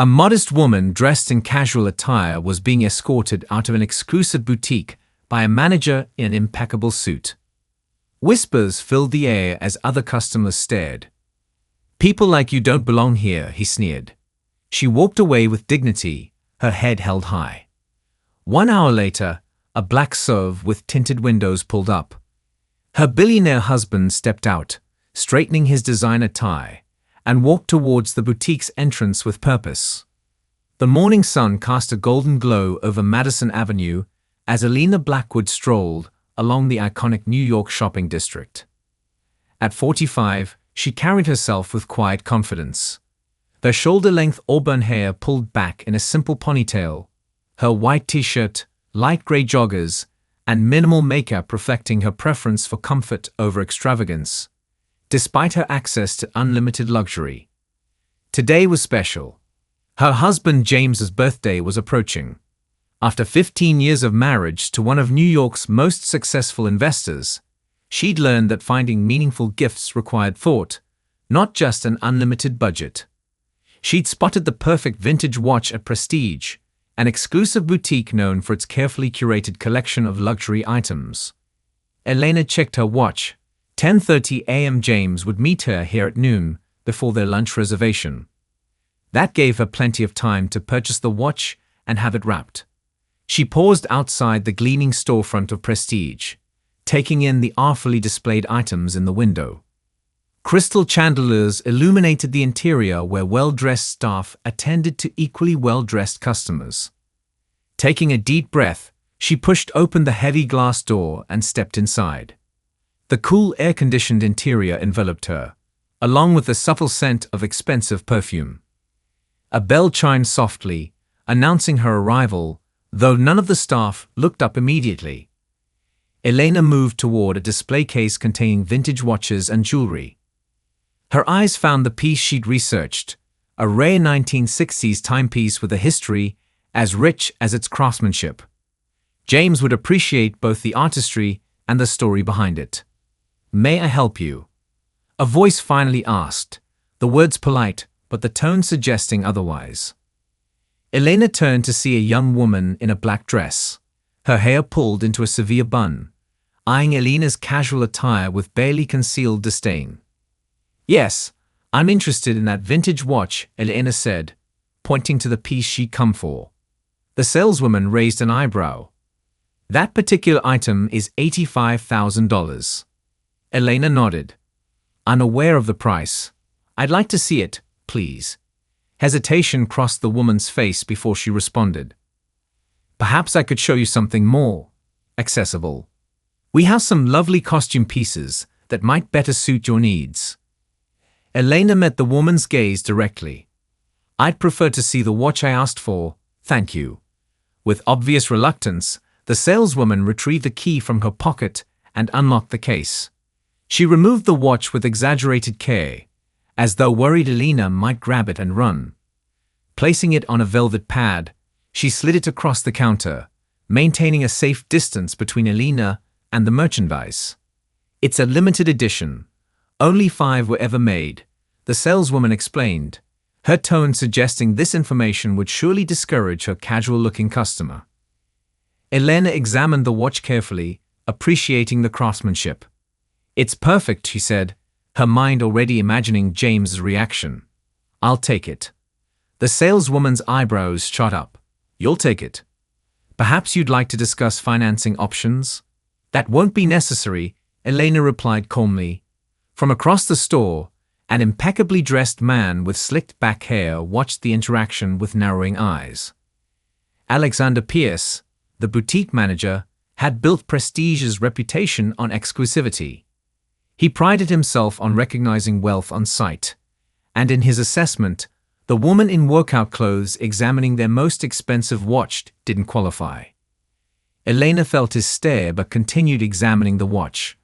A modest woman dressed in casual attire was being escorted out of an exclusive boutique by a manager in an impeccable suit. Whispers filled the air as other customers stared. "People like you don't belong here," he sneered. She walked away with dignity, her head held high. 1 hour later, a black SUV with tinted windows pulled up. Her billionaire husband stepped out, straightening his designer tie, and walked towards the boutique's entrance with purpose. The morning sun cast a golden glow over Madison Avenue as Elena Blackwood strolled along the iconic New York shopping district. At 45, she carried herself with quiet confidence. Her shoulder-length auburn hair pulled back in a simple ponytail, her white t-shirt, light gray joggers, and minimal makeup reflecting her preference for comfort over extravagance, despite her access to unlimited luxury. Today was special. Her husband James's birthday was approaching. After 15 years of marriage to one of New York's most successful investors, she'd learned that finding meaningful gifts required thought, not just an unlimited budget. She'd spotted the perfect vintage watch at Prestige, an exclusive boutique known for its carefully curated collection of luxury items. Elena checked her watch. 10:30 a.m. James would meet her here at noon, before their lunch reservation. That gave her plenty of time to purchase the watch and have it wrapped. She paused outside the gleaming storefront of Prestige, taking in the artfully displayed items in the window. Crystal chandeliers illuminated the interior where well-dressed staff attended to equally well-dressed customers. Taking a deep breath, she pushed open the heavy glass door and stepped inside. The cool air-conditioned interior enveloped her, along with the subtle scent of expensive perfume. A bell chimed softly, announcing her arrival, though none of the staff looked up immediately. Elena moved toward a display case containing vintage watches and jewelry. Her eyes found the piece she'd researched, a rare 1960s timepiece with a history as rich as its craftsmanship. James would appreciate both the artistry and the story behind it. "May I help you?" A voice finally asked, the words polite, but the tone suggesting otherwise. Elena turned to see a young woman in a black dress, her hair pulled into a severe bun, eyeing Elena's casual attire with barely concealed disdain. "Yes, I'm interested in that vintage watch," Elena said, pointing to the piece she'd come for. The saleswoman raised an eyebrow. "That particular item is $85,000. Elena nodded. Unaware of the price. "I'd like to see it, please." Hesitation crossed the woman's face before she responded. "Perhaps I could show you something more accessible. We have some lovely costume pieces that might better suit your needs." Elena met the woman's gaze directly. "I'd prefer to see the watch I asked for, thank you." With obvious reluctance, the saleswoman retrieved the key from her pocket and unlocked the case. She removed the watch with exaggerated care, as though worried Elena might grab it and run. Placing it on a velvet pad, she slid it across the counter, maintaining a safe distance between Elena and the merchandise. "It's a limited edition. Only 5 were ever made," the saleswoman explained, her tone suggesting this information would surely discourage her casual-looking customer. Elena examined the watch carefully, appreciating the craftsmanship. "It's perfect," she said, her mind already imagining James's reaction. "I'll take it." The saleswoman's eyebrows shot up. "You'll take it? Perhaps you'd like to discuss financing options?" "That won't be necessary," Elena replied calmly. From across the store, an impeccably dressed man with slicked back hair watched the interaction with narrowing eyes. Alexander Pierce, the boutique manager, had built Prestige's reputation on exclusivity. He prided himself on recognizing wealth on sight, and in his assessment, the woman in workout clothes examining their most expensive watch didn't qualify. Elena felt his stare but continued examining the watch.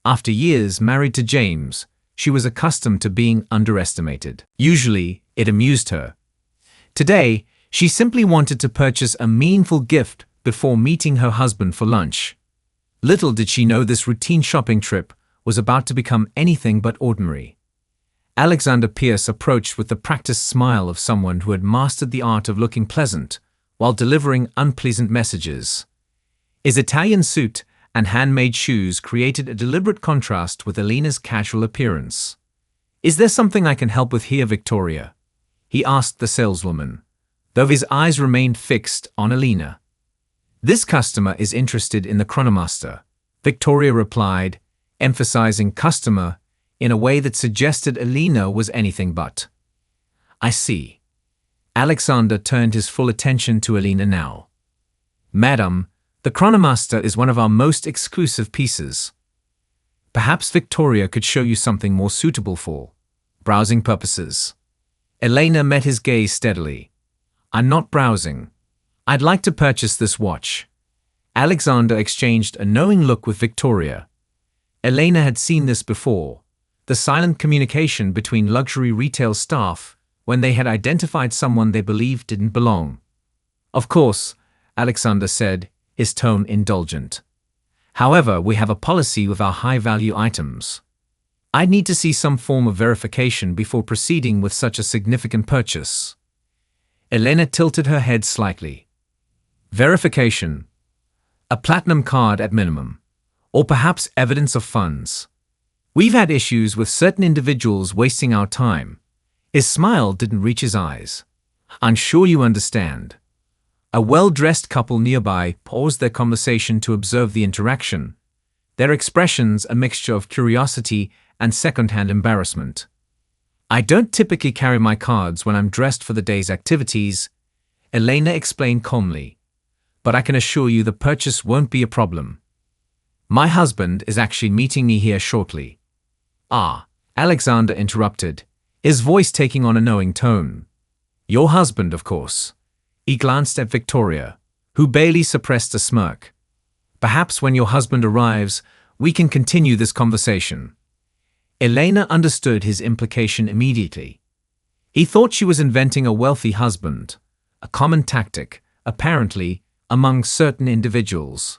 After years married to James, she was accustomed to being underestimated. Usually, it amused her. Today, she simply wanted to purchase a meaningful gift before meeting her husband for lunch. Little did she know this routine shopping trip was about to become anything but ordinary. Alexander Pierce approached with the practiced smile of someone who had mastered the art of looking pleasant while delivering unpleasant messages. His Italian suit and handmade shoes created a deliberate contrast with Elena's casual appearance. "Is there something I can help with here, Victoria?" he asked the saleswoman, though his eyes remained fixed on Elena. "This customer is interested in the Chronomaster," Victoria replied, emphasizing customer in a way that suggested Elena was anything but. "I see." Alexander turned his full attention to Elena now. "Madam, the Chronomaster is one of our most exclusive pieces. Perhaps Victoria could show you something more suitable for browsing purposes." Elena met his gaze steadily. "I'm not browsing. I'd like to purchase this watch." Alexander exchanged a knowing look with Victoria. Elena had seen this before, the silent communication between luxury retail staff when they had identified someone they believed didn't belong. "Of course," Alexander said, his tone indulgent. "However, we have a policy with our high-value items. I'd need to see some form of verification before proceeding with such a significant purchase." Elena tilted her head slightly. "Verification? A platinum card at minimum, or perhaps evidence of funds. We've had issues with certain individuals wasting our time." His smile didn't reach his eyes. "I'm sure you understand." A well-dressed couple nearby paused their conversation to observe the interaction, their expressions a mixture of curiosity and second-hand embarrassment. "I don't typically carry my cards when I'm dressed for the day's activities," Elena explained calmly, "but I can assure you the purchase won't be a problem. My husband is actually meeting me here shortly." "Ah," Alexander interrupted, his voice taking on a knowing tone. "Your husband, of course." He glanced at Victoria, who barely suppressed a smirk. "Perhaps when your husband arrives, we can continue this conversation." Elena understood his implication immediately. He thought she was inventing a wealthy husband, a common tactic, apparently, among certain individuals.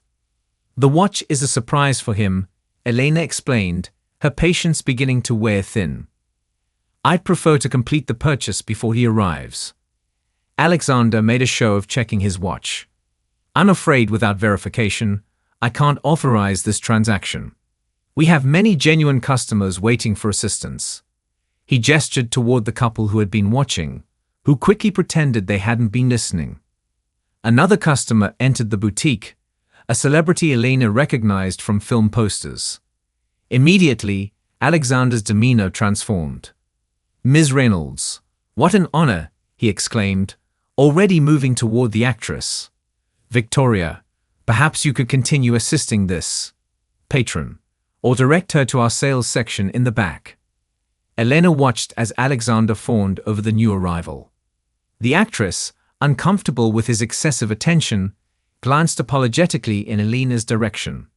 "The watch is a surprise for him," Elena explained, her patience beginning to wear thin. "I'd prefer to complete the purchase before he arrives." Alexander made a show of checking his watch. "I'm afraid without verification, I can't authorize this transaction. We have many genuine customers waiting for assistance." He gestured toward the couple who had been watching, who quickly pretended they hadn't been listening. Another customer entered the boutique, a celebrity Elena recognized from film posters. Immediately, Alexander's demeanor transformed. "Ms. Reynolds, what an honor," he exclaimed, already moving toward the actress. "Victoria, perhaps you could continue assisting this patron, or direct her to our sales section in the back." Elena watched as Alexander fawned over the new arrival. The actress, uncomfortable with his excessive attention, glanced apologetically in Elena's direction.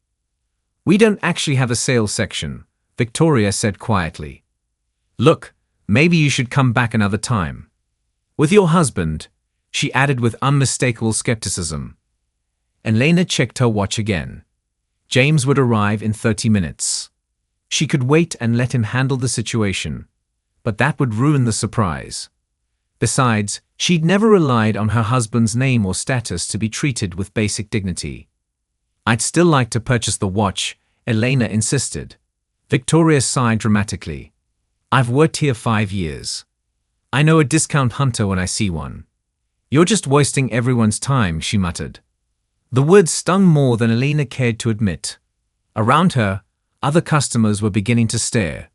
"We don't actually have a sales section," Victoria said quietly. "Look, maybe you should come back another time. With your husband," she added with unmistakable skepticism. Elena checked her watch again. James would arrive in 30 minutes. She could wait and let him handle the situation, but that would ruin the surprise. Besides, she'd never relied on her husband's name or status to be treated with basic dignity. "I'd still like to purchase the watch," Elena insisted. Victoria sighed dramatically. "I've worked here 5 years. I know a discount hunter when I see one." "You're just wasting everyone's time," she muttered. The words stung more than Elena cared to admit. Around her, other customers were beginning to stare.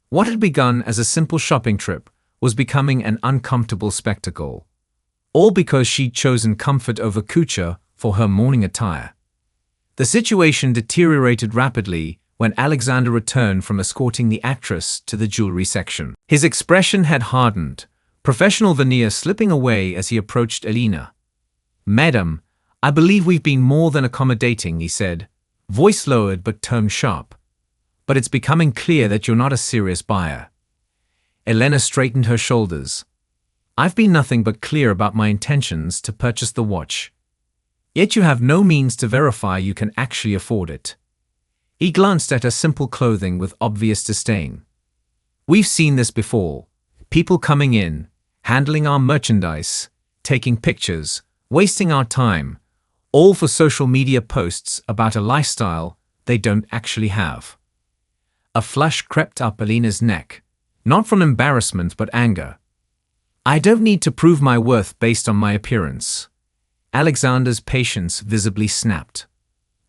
What had begun as a simple shopping trip was becoming an uncomfortable spectacle. All because she'd chosen comfort over couture for her morning attire. The situation deteriorated rapidly when Alexander returned from escorting the actress to the jewelry section. His expression had hardened, professional veneer slipping away as he approached Elena. "Madam, I believe we've been more than accommodating," he said, voice lowered but tone sharp. "But it's becoming clear that you're not a serious buyer." Elena straightened her shoulders. "I've been nothing but clear about my intentions to purchase the watch. Yet you have no means to verify you can actually afford it." He glanced at her simple clothing with obvious disdain. We've seen this before. People coming in, handling our merchandise, taking pictures, wasting our time, all for social media posts about a lifestyle they don't actually have. A flush crept up Alina's neck, not from embarrassment but anger. I don't need to prove my worth based on my appearance. Alexander's patience visibly snapped.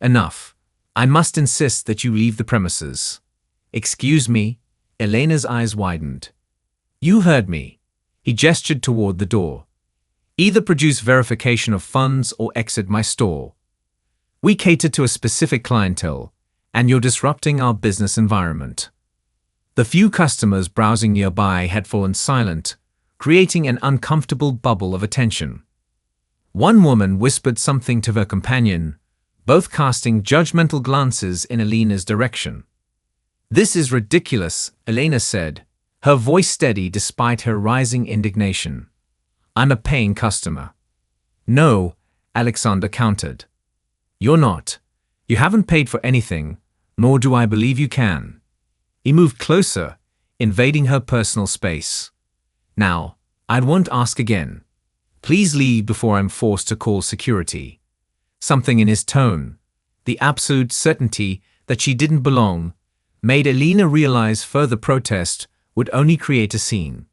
Enough. I must insist that you leave the premises. Excuse me. Elena's eyes widened. You heard me. He gestured toward the door. Either produce verification of funds or exit my store. We cater to a specific clientele, and you're disrupting our business environment. The few customers browsing nearby had fallen silent, creating an uncomfortable bubble of attention. One woman whispered something to her companion, both casting judgmental glances in Elena's direction. This is ridiculous, Elena said, her voice steady despite her rising indignation. I'm a paying customer. No, Alexander countered. You're not. You haven't paid for anything, nor do I believe you can. He moved closer, invading her personal space. Now, I won't ask again. Please leave before I'm forced to call security. Something in his tone, the absolute certainty that she didn't belong, made Elena realize further protest would only create a scene.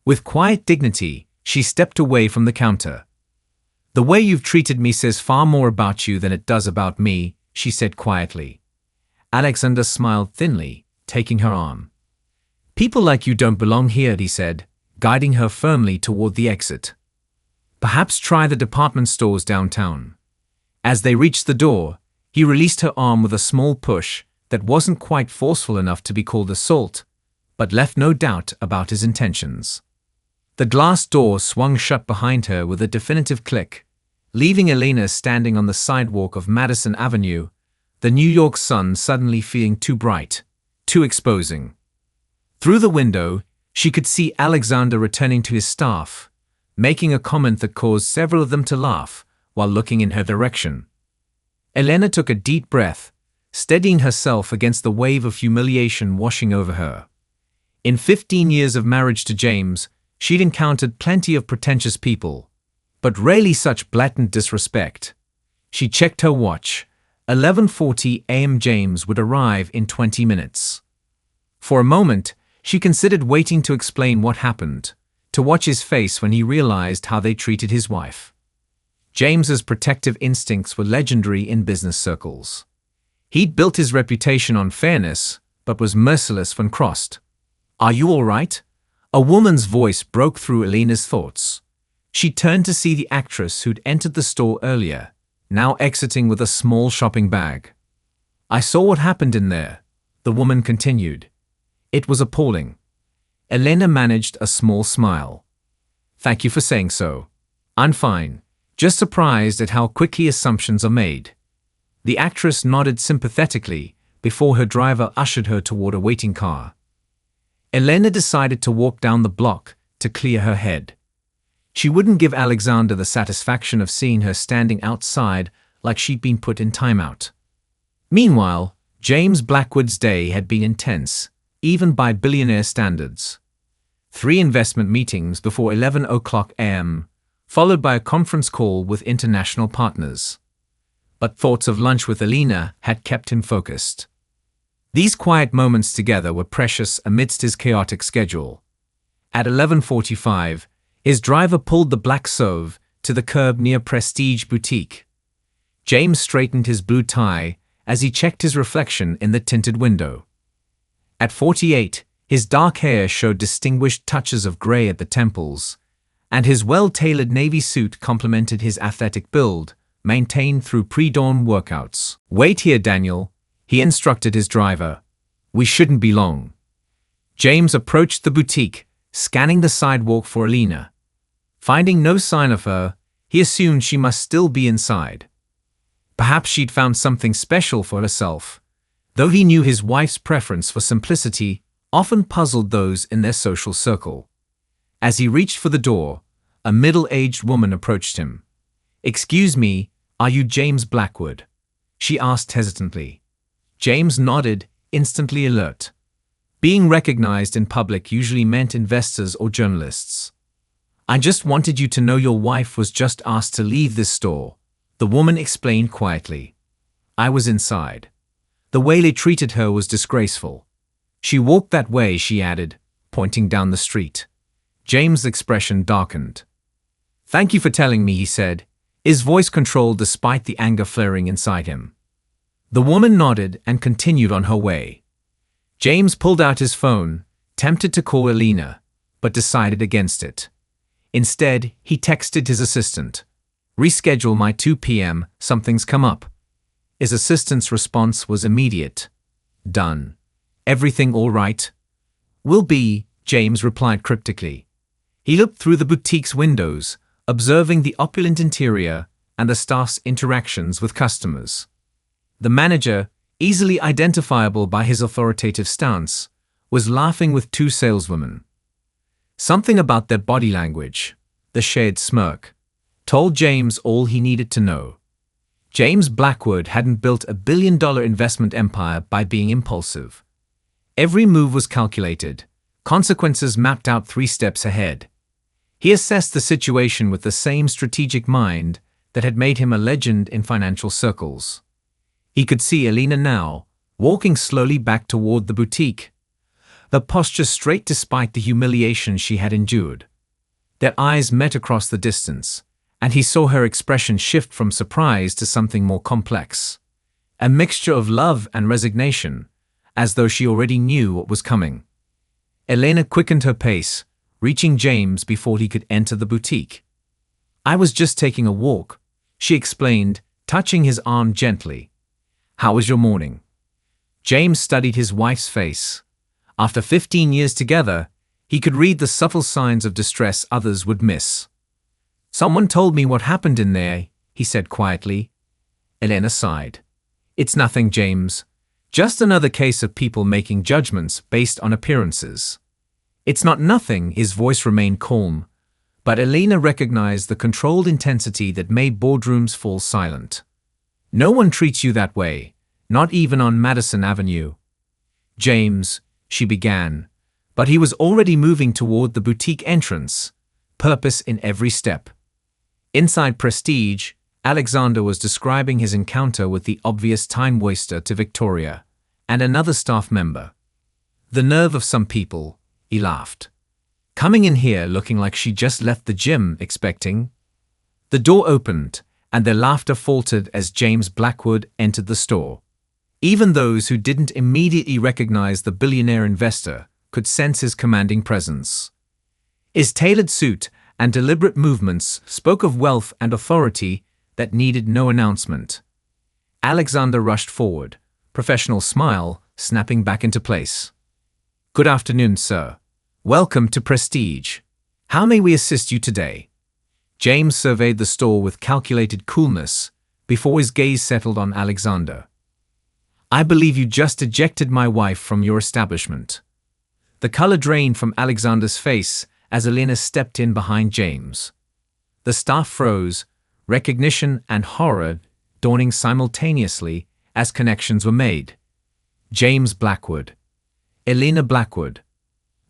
With quiet dignity, she stepped away from the counter. The way you've treated me says far more about you than it does about me, she said quietly. Alexander smiled thinly, taking her arm. People like you don't belong here, he said, guiding her firmly toward the exit. Perhaps try the department stores downtown. As they reached the door, he released her arm with a small push that wasn't quite forceful enough to be called assault, but left no doubt about his intentions. The glass door swung shut behind her with a definitive click, leaving Elena standing on the sidewalk of Madison Avenue, the New York sun suddenly feeling too bright, too exposing. Through the window, she could see Alexander returning to his staff, making a comment that caused several of them to laugh while looking in her direction. Elena took a deep breath, steadying herself against the wave of humiliation washing over her. In 15 years of marriage to James, she'd encountered plenty of pretentious people, but rarely such blatant disrespect. She checked her watch. 11:40 a.m. James would arrive in 20 minutes. For a moment, she considered waiting to explain what happened, to watch his face when he realized how they treated his wife. James's protective instincts were legendary in business circles. He'd built his reputation on fairness, but was merciless when crossed. Are you all right? A woman's voice broke through Elena's thoughts. She turned to see the actress who'd entered the store earlier, now exiting with a small shopping bag. I saw what happened in there, the woman continued. It was appalling. Elena managed a small smile. Thank you for saying so. I'm fine, just surprised at how quickly assumptions are made. The actress nodded sympathetically before her driver ushered her toward a waiting car. Elena decided to walk down the block to clear her head. She wouldn't give Alexander the satisfaction of seeing her standing outside like she'd been put in timeout. Meanwhile, James Blackwood's day had been intense, even by Billionaire standards. 3 investment meetings before 11 o'clock a.m., followed by a conference call with international partners. But thoughts of lunch with Elena had kept him focused. These quiet moments together were precious amidst his chaotic schedule. At 11:45, his driver pulled the black SUV to the curb near Prestige Boutique. James straightened his blue tie as he checked his reflection in the tinted window. At 48, his dark hair showed distinguished touches of gray at the temples, and his well-tailored navy suit complemented his athletic build, maintained through pre-dawn workouts. Wait here, Daniel, he instructed his driver. We shouldn't be long. James approached the boutique, scanning the sidewalk for Elena. Finding no sign of her, he assumed she must still be inside. Perhaps she'd found something special for herself, though he knew his wife's preference for simplicity often puzzled those in their social circle. As he reached for the door, a middle-aged woman approached him. Excuse me, are you James Blackwood? She asked hesitantly. James nodded, instantly alert. Being recognized in public usually meant investors or journalists. "I just wanted you to know your wife was just asked to leave this store," the woman explained quietly. "I was inside. The way they treated her was disgraceful. She walked that way," she added, pointing down the street. James' expression darkened. "Thank you for telling me," he said, his voice controlled despite the anger flaring inside him. The woman nodded and continued on her way. James pulled out his phone, tempted to call Elena, but decided against it. Instead, he texted his assistant, "Reschedule my 2 p.m., something's come up." His assistant's response was immediate. "Done. Everything all right?" "Will be," James replied cryptically. He looked through the boutique's windows, observing the opulent interior and the staff's interactions with customers. The manager, easily identifiable by his authoritative stance, was laughing with 2 saleswomen. Something about their body language, the shared smirk, told James all he needed to know. James Blackwood hadn't built a billion-dollar investment empire by being impulsive. Every move was calculated, consequences mapped out 3 steps ahead. He assessed the situation with the same strategic mind that had made him a legend in financial circles. He could see Elena now, walking slowly back toward the boutique, the posture straight despite the humiliation she had endured. Their eyes met across the distance, and he saw her expression shift from surprise to something more complex, a mixture of love and resignation, as though she already knew what was coming. Elena quickened her pace, reaching James before he could enter the boutique. "I was just taking a walk," she explained, touching his arm gently. "How was your morning?" James studied his wife's face. After 15 years together, he could read the subtle signs of distress others would miss. "Someone told me what happened in there," he said quietly. Elena sighed. "It's nothing, James. Just another case of people making judgments based on appearances." "It's not nothing," his voice remained calm, but Elena recognized the controlled intensity that made boardrooms fall silent. "No one treats you that way, not even on Madison Avenue." "James," she began, but he was already moving toward the boutique entrance, purpose in every step. Inside Prestige, Alexander was describing his encounter with the obvious time waster to Victoria and another staff member. "The nerve of some people," he laughed. "Coming in here looking like she just left the gym expecting." The door opened, and their laughter faltered as James Blackwood entered the store. Even those who didn't immediately recognize the billionaire investor could sense his commanding presence. His tailored suit and deliberate movements spoke of wealth and authority that needed no announcement. Alexander rushed forward, professional smile snapping back into place. "Good afternoon, sir. Welcome to Prestige. How may we assist you today?" James surveyed the store with calculated coolness before his gaze settled on Alexander. "I believe you just ejected my wife from your establishment." The color drained from Alexander's face as Elena stepped in behind James. The staff froze, recognition and horror dawning simultaneously as connections were made. James Blackwood, Elena Blackwood,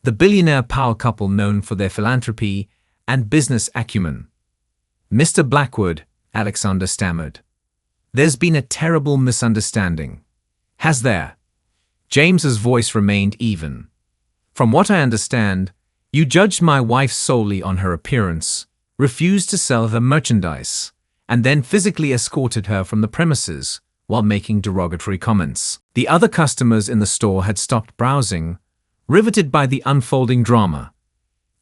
the billionaire power couple known for their philanthropy and business acumen. "Mr. Blackwood," Alexander stammered. "There's been a terrible misunderstanding." "Has there?" James's voice remained even. "From what I understand, you judged my wife solely on her appearance, refused to sell her merchandise, and then physically escorted her from the premises while making derogatory comments." The other customers in the store had stopped browsing, riveted by the unfolding drama.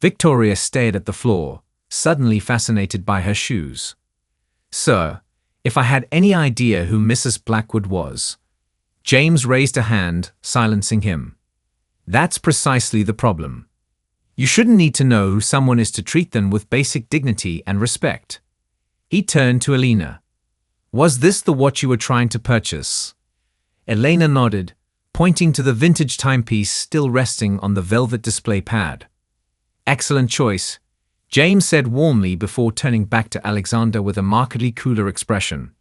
Victoria stared at the floor, suddenly fascinated by her shoes. "Sir, if I had any idea who Mrs. Blackwood was..." James raised a hand, silencing him. "That's precisely the problem. You shouldn't need to know who someone is to treat them with basic dignity and respect." He turned to Elena. "Was this the watch you were trying to purchase?" Elena nodded, pointing to the vintage timepiece still resting on the velvet display pad. "Excellent choice," James said warmly before turning back to Alexander with a markedly cooler expression.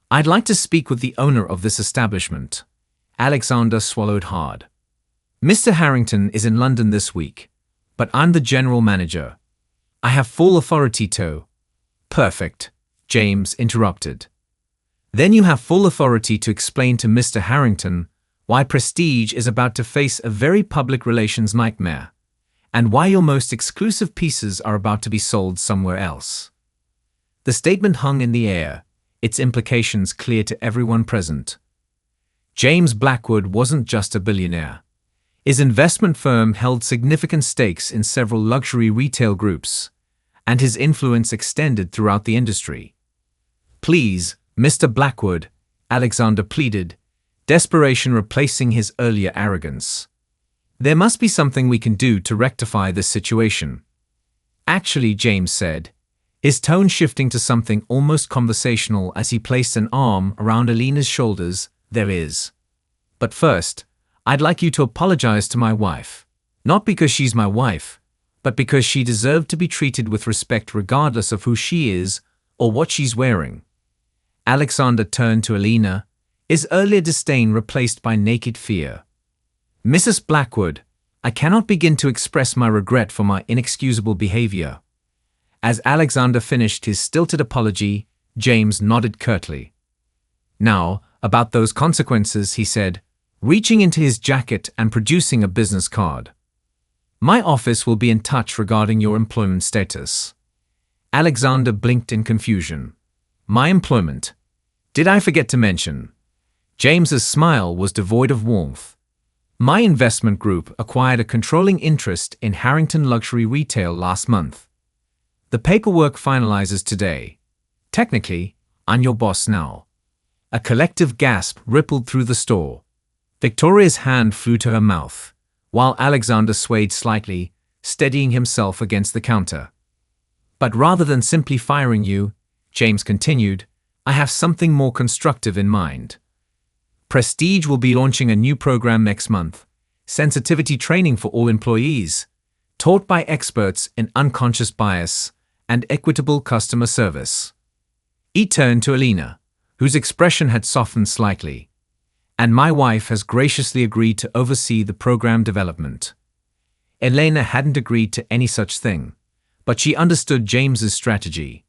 "I'd like to speak with the owner of this establishment." Alexander swallowed hard. Mr. Harrington is in London this week, but I'm the general manager. I have full authority to... Perfect, James interrupted. Then you have full authority to explain to Mr. Harrington why Prestige is about to face a very public relations nightmare, and why your most exclusive pieces are about to be sold somewhere else. The statement hung in the air, its implications clear to everyone present. James Blackwood wasn't just a billionaire. His investment firm held significant stakes in several luxury retail groups, and his influence extended throughout the industry. "Please, Mr. Blackwood," Alexander pleaded, desperation replacing his earlier arrogance. "There must be something we can do to rectify this situation." "Actually," James said, his tone shifting to something almost conversational as he placed an arm around Alina's shoulders, "there is. But first, I'd like you to apologize to my wife. Not because she's my wife, but because she deserved to be treated with respect regardless of who she is or what she's wearing." Alexander turned to Alina, his earlier disdain replaced by naked fear. "Mrs. Blackwood, I cannot begin to express my regret for my inexcusable behavior." As Alexander finished his stilted apology, James nodded curtly. "Now, about those consequences," he said, reaching into his jacket and producing a business card. "My office will be in touch regarding your employment status." Alexander blinked in confusion. "My employment? Did I forget to mention?" James's smile was devoid of warmth. "My investment group acquired a controlling interest in Harrington Luxury Retail last month. The paperwork finalizes today. Technically, I'm your boss now." A collective gasp rippled through the store. Victoria's hand flew to her mouth, while Alexander swayed slightly, steadying himself against the counter. "But rather than simply firing you," James continued, "I have something more constructive in mind. Prestige will be launching a new program next month, sensitivity training for all employees, taught by experts in unconscious bias and equitable customer service." He turned to Alina, whose expression had softened slightly. "And my wife has graciously agreed to oversee the program development." Elena hadn't agreed to any such thing, but she understood James's strategy.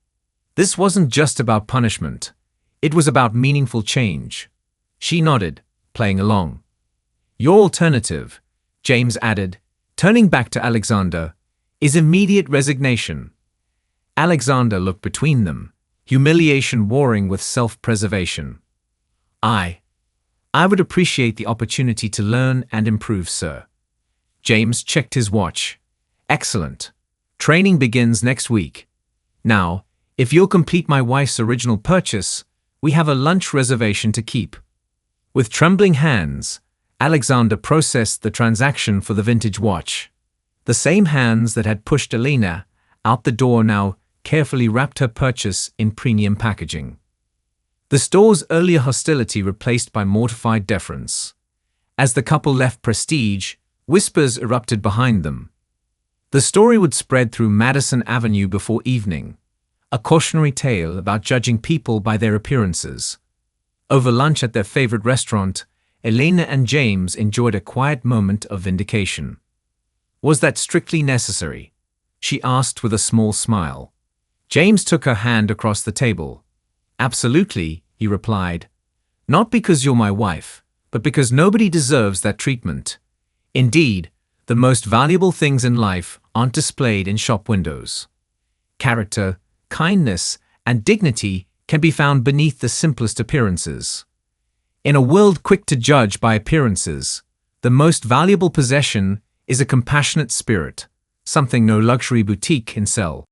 This wasn't just about punishment. It was about meaningful change. She nodded, playing along. "Your alternative," James added, turning back to Alexander, "is immediate resignation." Alexander looked between them, humiliation warring with self-preservation. I would appreciate the opportunity to learn and improve, sir." James checked his watch. "Excellent. Training begins next week. Now, if you'll complete my wife's original purchase, we have a lunch reservation to keep." With trembling hands, Alexander processed the transaction for the vintage watch. The same hands that had pushed Alina out the door now carefully wrapped her purchase in premium packaging. The store's earlier hostility replaced by mortified deference. As the couple left Prestige, whispers erupted behind them. The story would spread through Madison Avenue before evening, a cautionary tale about judging people by their appearances. Over lunch at their favorite restaurant, Elena and James enjoyed a quiet moment of vindication. "Was that strictly necessary?" she asked with a small smile. James took her hand across the table. "Absolutely," he replied. "Not because you're my wife, but because nobody deserves that treatment. Indeed, the most valuable things in life aren't displayed in shop windows. Character, kindness, and dignity can be found beneath the simplest appearances. In a world quick to judge by appearances, the most valuable possession is a compassionate spirit, something no luxury boutique can sell."